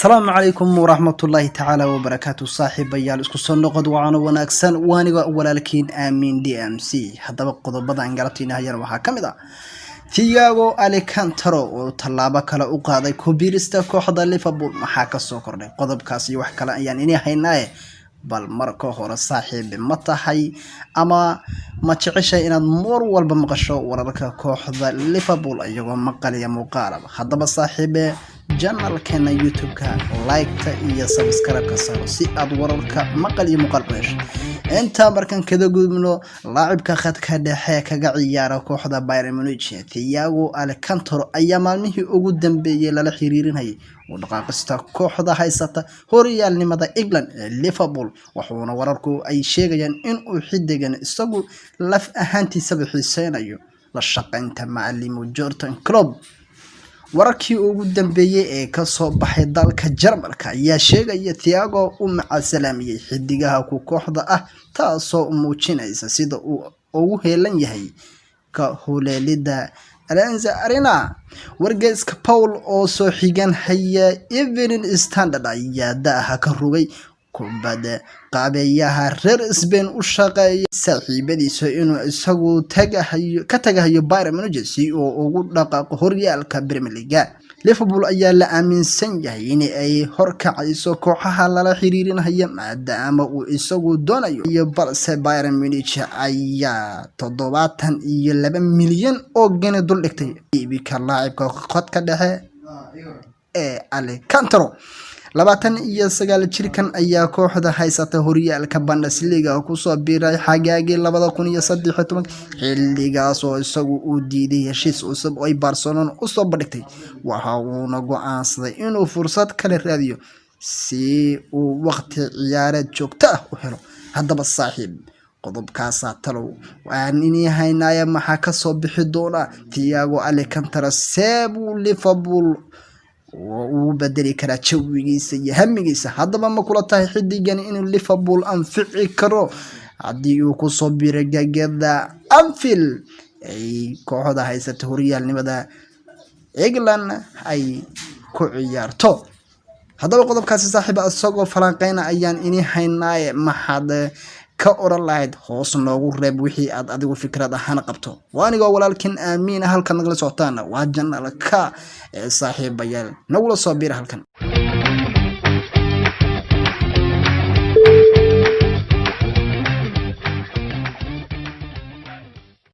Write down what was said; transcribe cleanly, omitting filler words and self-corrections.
السلام عليكم ورحمة الله تعالى وبركاته صاحب يال اسكو سو نقد وعنا wanaagsan waaniga walaalkiin aamin DMC hadaba qodobada aan galabtiina hayaan waxa kamid ah Thiago Alcantara oo talaabo kale u qaaday kubirista kooxda Liverpool waxa ka soo kordhay qodobkaas iyo wax kale ayaan inay haynaa bal marka hore saaxiib ma tahay ama ma jeceshay inaad mar walba maqasho wararka kooxda Liverpool ayagoo maqalaya muuqaalaba hadaba saaxiibe channelkeena YouTube-ka like iyo subscribe ka saaro si aad wararka maqal iyo muuqaal u hesho inta markan kada gudubno laacibka khadka dhexe kaga ciyaara kooxda Bayern Munich Thiago Alcantara ayaa maalmihii ugu dambeeyay lala xiriirinayay oo dhaqaaqista kooxda haysata horyaalnimada England ee Liverpool waxaana wararku ay sheegayaan in uu xidigan isagu laf ahaantiisa xiiseynayo la shaqaynta macallin Jurgen Klopp wararkii ugu dambeeyay ee ka soo baxay dalka Jarmalka ayaa sheegaya Thiago uu macasalaamiyay xidigaha ku kooxda ah taasoo muujinaysa sida uu ugu heelan yahay ka howleelida Allianz Arena wargeyska Paul oo soo xigan haya Evening Standard ayaa daaha ka rugay kubadda qaabeeyaha reer Spain u shaqeeya saaxiibadiisa inuu isagu ka tagayo Bayern Munich si uu ugu dhaqaaqo horyaalka Premier League Liverpool ayaa la aaminsan yahay in ay horkacayso kooxaha lala xiriirinayo maadaama uu isagu doonayo iyo balse Bayern Munich ayaa 72 milyan oo gene dul dhigtay iibka laacibka khadka dhexe ee Alcantara 29 jirkan ayaa kooxda haysata horyaalka Bundesliga ku soo biiray xagaagii 2013 xilligaas oo isagu uu diiday heshiis cusub oo Barcelona u soo bandhigtay waxa uu go'aansaday inuu fursad kale raadiyo si uu waqti ciyaareed joogto ah u helo hadaba saaxiib qodobkaas talow waan inay haynaa maxaa ka soo bixi doona Thiago Alcantara seebu Liverpool uu bedeli kara jawigiisa iyo hamigiisa hadaba ma kula tahay xidigan in Liverpool anfici karo hadii uu ku soo biiray gagada Anfield ay kooxda haysata horyaalnimada England ay ku ciyaarto hadaba qodobkaas saaxiib asagoo falanqeyna ayaan inay haynaa maxad ka oran lahayd hoos noogu reeb wixii aad adigu fikrad ahaan qabto waaniga walaalkiin aamin halkan nagala socotaan waa channelka saaxiibayaal nagula soo biir halkan